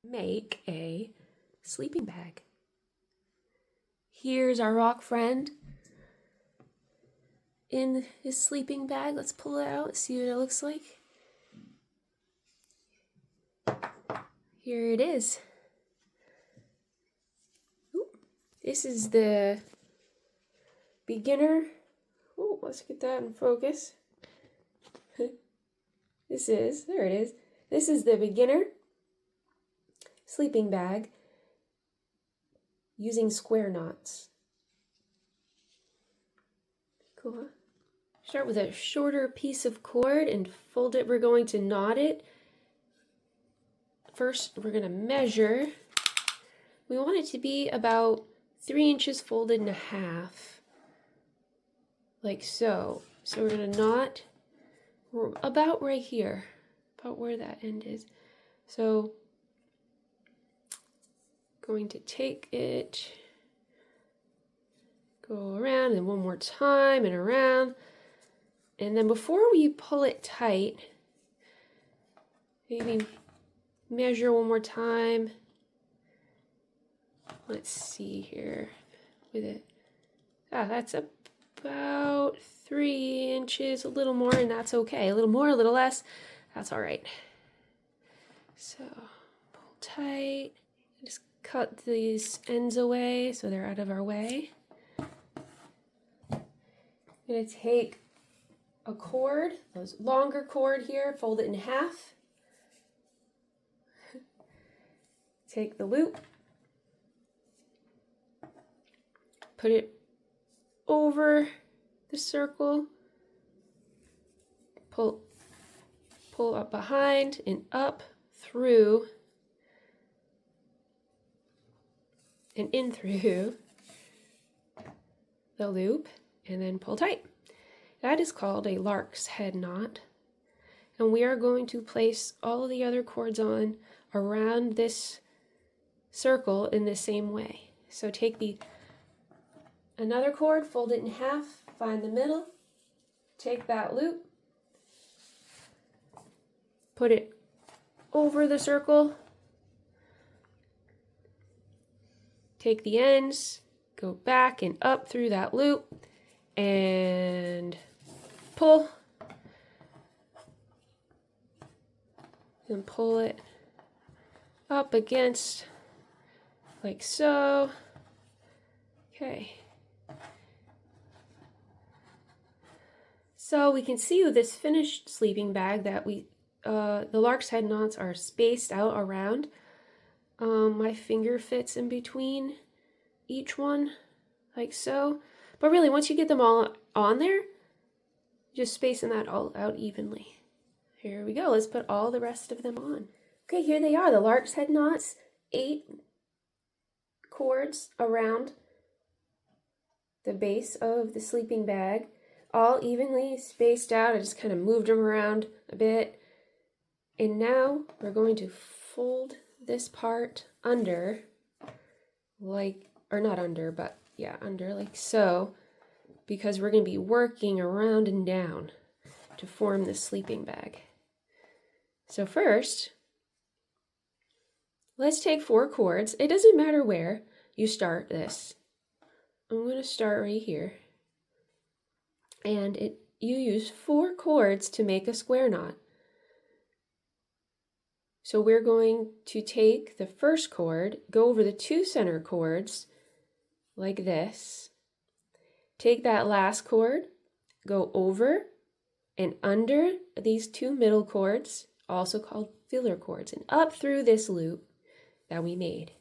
make a sleeping bag. Here's our rock friend in his sleeping bag. Let's pull it out, see what it looks like. Here it is. Ooh, this is the beginner. Oh, let's get that in focus. There it is. This is the beginner sleeping bag using square knots. Cool, huh? Start with a shorter piece of cord and fold it. We're going to knot it. First, we're going to measure. We want it to be about 3 inches folded in half, like so. So we're going to knot about right here, about where that end is. So going to take it, go around, and one more time and around. And then before we pull it tight, maybe measure one more time. Let's see here with it. That's about 3 inches, a little more, and that's okay. A little more, a little less, that's all right. So pull tight. Just cut these ends away so they're out of our way. I'm going to take a cord, those longer cord here, fold it in half. Take the loop, put it over the circle, pull up behind and up through and in through the loop, and then pull tight. That is called a lark's head knot, and we are going to place all the other cords on around this circle in the same way. So take another cord, fold it in half, find the middle, take that loop, put it over the circle, take the ends, go back and up through that loop, and pull, and pull it up against, like so. Okay. So we can see with this finished sleeping bag that the lark's head knots are spaced out around. My finger fits in between each one, like so. But really, once you get them all on there, just spacing that all out evenly. Here we go. Let's put all the rest of them on. Okay, here they are, the lark's head knots. 8 cords around the base of the sleeping bag, all evenly spaced out. I just kind of moved them around a bit. And now we're going to fold this part under, like, or not under, but yeah, under, like so, because we're going to be working around and down to form the sleeping bag. So first, let's take 4 cords. It doesn't matter where you start this. I'm going to start right here. And you use 4 cords to make a square knot. So we're going to take the first cord, go over the 2 center cords, like this. Take that last cord, go over and under these 2 middle cords, also called filler cords, and up through this loop that we made.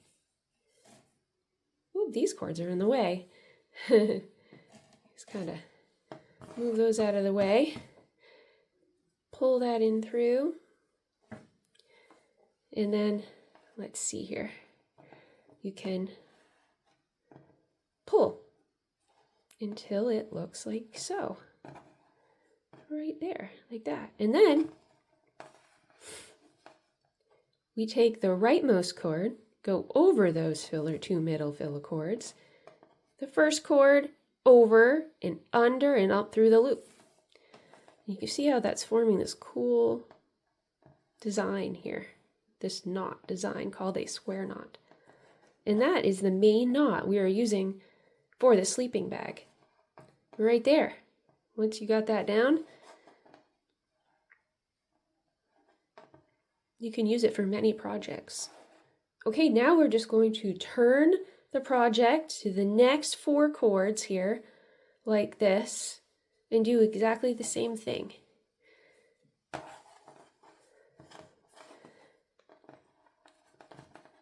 Ooh, these cords are in the way. Just kind of move those out of the way. Pull that in through. And then, let's see here. You can pull until it looks like so. Right there, like that. And then we take the rightmost cord, go over those 2 middle filler cords, the first cord over and under and up through the loop. You can see how that's forming this cool design here. this knot design called a square knot. And that is the main knot we are using for the sleeping bag. Right there. Once you got that down, you can use it for many projects. Okay, now we're just going to turn the project to the next 4 cords here, like this, and do exactly the same thing.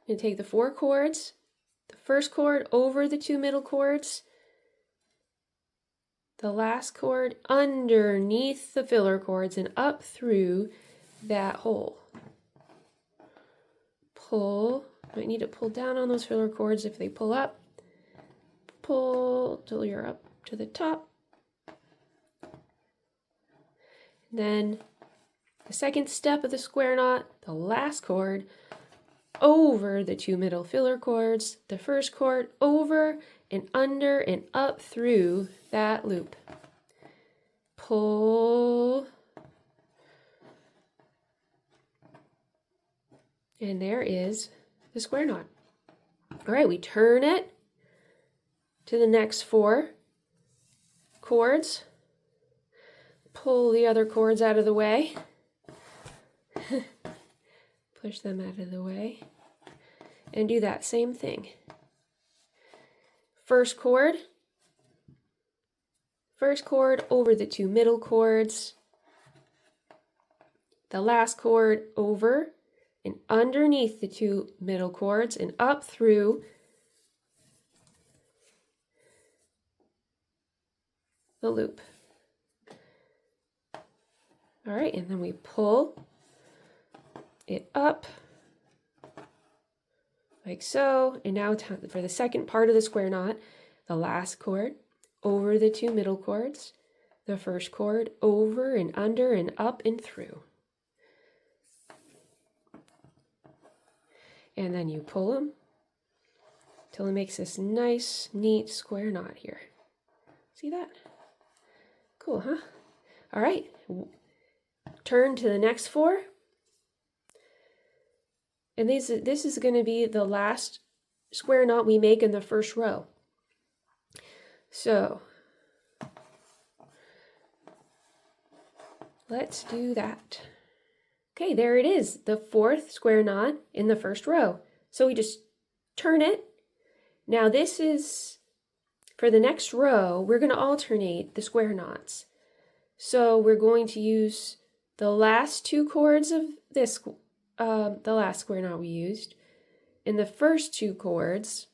And take the 4 cords, the first cord over the 2 middle cords, the last cord underneath the filler cords and up through that hole. Pull, might need to pull down on those filler cords if they pull up. Pull till you're up to the top. Then the second step of the square knot, the last cord over the 2 middle filler cords, the first cord over and under and up through that loop. Pull. And there is the square knot. All right, we turn it to the next 4 cords. Pull the other cords out of the way. Push them out of the way. And do that same thing. First cord over the 2 middle cords. The last cord over and underneath the 2 middle cords and up through the loop. All right, and then we pull it up like so. And now for the second part of the square knot, the last cord over the 2 middle cords, the first cord over and under and up and through. And then you pull them till it makes this nice, neat square knot here. See that? Cool, huh? All right, turn to the next 4. And this is going to be the last square knot we make in the first row. So let's do that. Okay, there it is, the 4th square knot in the first row. So we just turn it. Now this is, for the next row, we're going to alternate the square knots. So we're going to use the last 2 cords of this, the last square knot we used, and the first 2 cords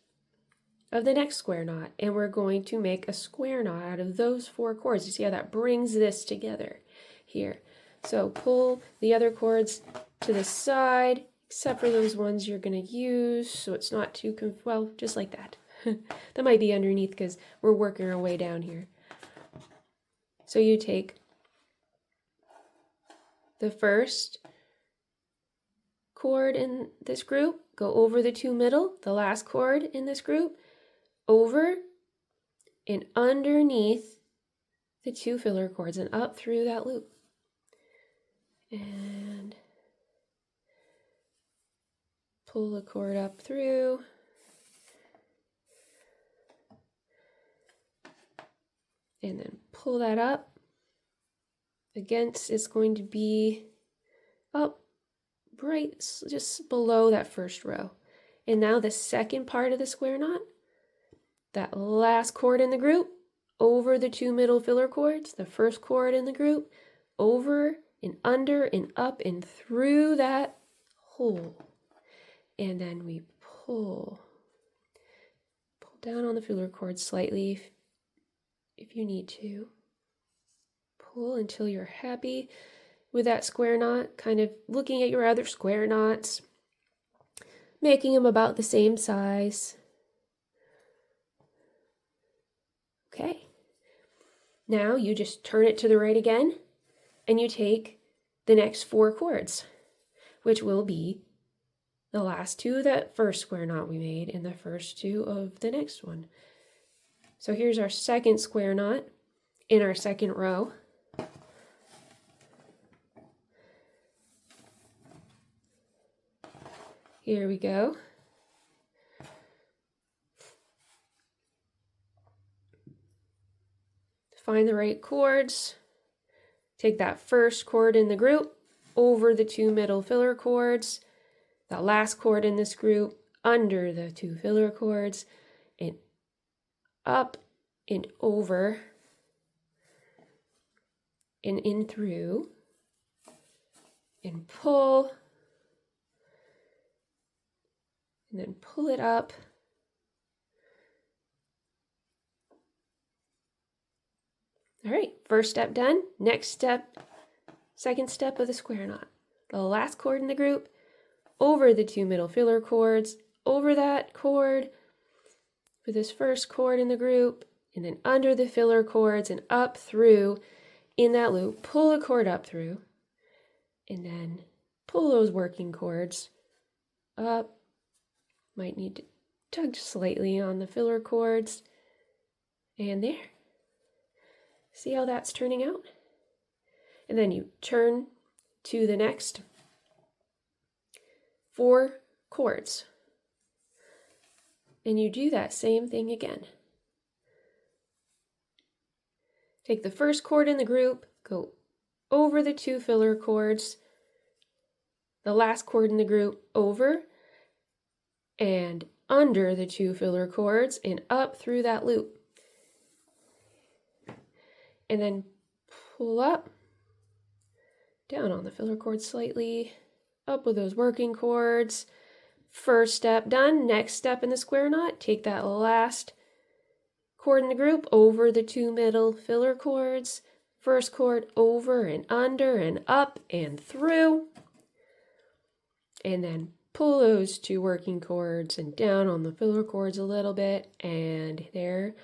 of the next square knot. And we're going to make a square knot out of those 4 cords. You see how that brings this together here. So pull the other cords to the side, except for those ones you're going to use, so it's not too, well, just like that. That might be underneath because we're working our way down here. So you take the first cord in this group, go over the 2 middle, the last cord in this group, over and underneath the 2 filler cords and up through that loop. And pull the cord up through. And then pull that up. Against, it's going to be up right just below that first row. And now the second part of the square knot, that last cord in the group, over the 2 middle filler cords, the first cord in the group, over and under and up and through that hole. And then we pull down on the filler cord slightly if you need to. Pull until you're happy with that square knot, kind of looking at your other square knots, making them about the same size. Okay. Now you just turn it to the right again, and you take the next 4 cords, which will be the last 2 of that first square knot we made and the first 2 of the next one. So here's our second square knot in our second row. Here we go. Find the right chords. Take that first chord in the group over the 2 middle filler chords, that last chord in this group under the 2 filler chords, and up and over and in through, and pull, and then pull it up. All right, first step done. Next step, second step of the square knot. The last chord in the group, over the 2 middle filler chords, over that chord for this first chord in the group, and then under the filler chords and up through in that loop. Pull a chord up through, and then pull those working chords up. Might need to tug slightly on the filler chords, and there. See how that's turning out? And then you turn to the next 4 chords. And you do that same thing again. Take the first chord in the group, go over the 2 filler chords, the last chord in the group over and under the 2 filler chords and up through that loop. And then pull up, down on the filler chords slightly, up with those working chords. First step done. Next step in the square knot, take that last chord in the group over the 2 middle filler chords. First chord over and under and up and through. And then pull those 2 working chords and down on the filler chords a little bit. And there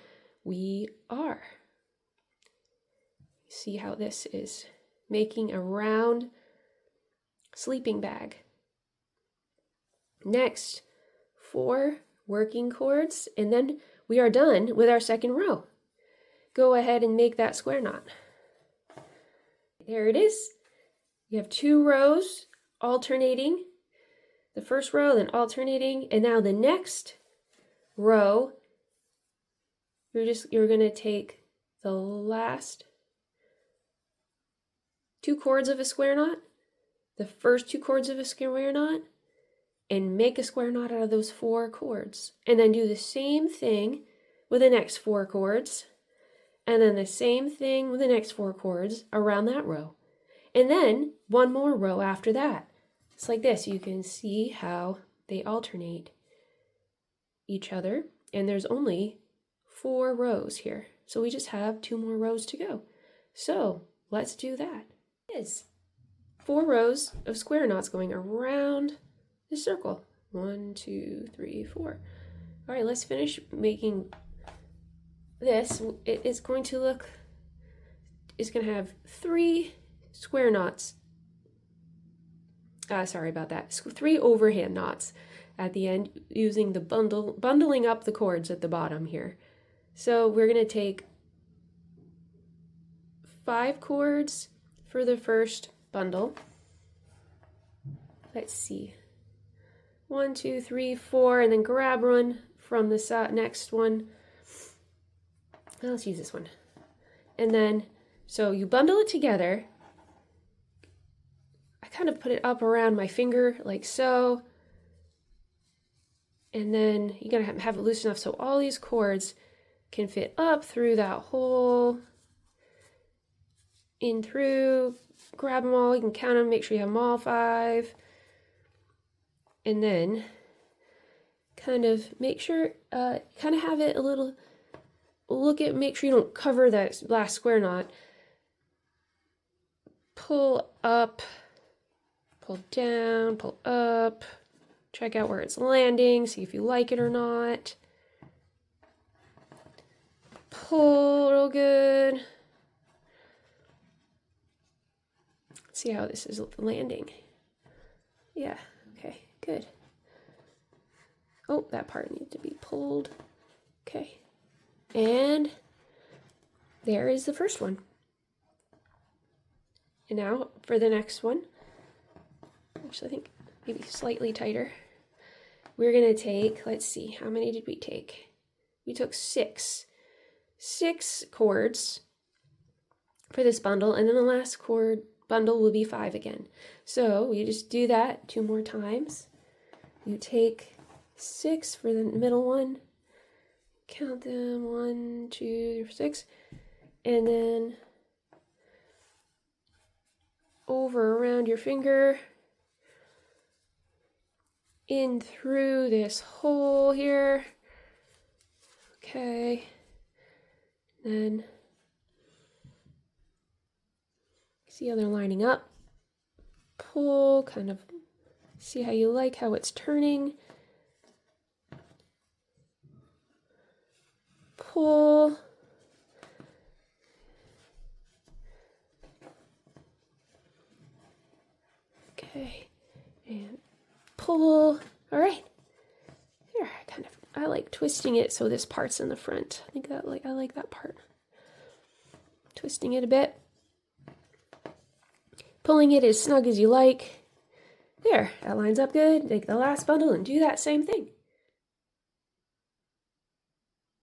we are. See how this is making a round sleeping bag. Next, 4 working chords, and then we are done with our second row. Go ahead and make that square knot. There it is. You have 2 rows alternating. The first row, then alternating, and now the next row, you're going to take the last 2 chords of a square knot, the first 2 chords of a square knot, and make a square knot out of those 4 chords. And then do the same thing with the next 4 chords, and then the same thing with the next 4 chords around that row. And then 1 more row after that. It's like this. You can see how they alternate each other, and there's only 4 rows here. So we just have 2 more rows to go. So let's do that. Is 4 rows of square knots going around the circle. 1, 2, 3, 4. All right, let's finish making this. It's going to have 3 square knots. Sorry about that. 3 overhand knots at the end using the bundling up the chords at the bottom here. So we're going to take 5 chords for the first bundle. Let's see. 1, 2, 3, 4, and then grab one from the next one. Let's use this one. And then, so you bundle it together. I kind of put it up around my finger like so. And then you gotta have it loose enough so all these chords can fit up through that hole, in through, grab them all, you can count them, make sure you have them all 5. And then kind of make sure, kind of have it a little, make sure you don't cover that last square knot. Pull up, pull down, pull up, check out where it's landing, see if you like it or not. Pull real good. See how this is landing. Yeah, okay, good. Oh, that part needs to be pulled. Okay. And there is the first one. And now for the next one. Actually, I think maybe slightly tighter. we're gonna take, let's see, how many did we take? We took 6 cords for this bundle, and then the last cord bundle will be 5 again. So we just do that 2 more times. You take 6 for the middle one, count them 1, 2, 6, and then over around your finger, in through this hole here. Okay, then see how they're lining up. Pull, kind of see how you like how it's turning. Pull. Okay, and pull. All right. Here, I like twisting it so this part's in the front. I think that I like that part. Twisting it a bit. Pulling it as snug as you like. There, that lines up good. Take the last bundle and do that same thing.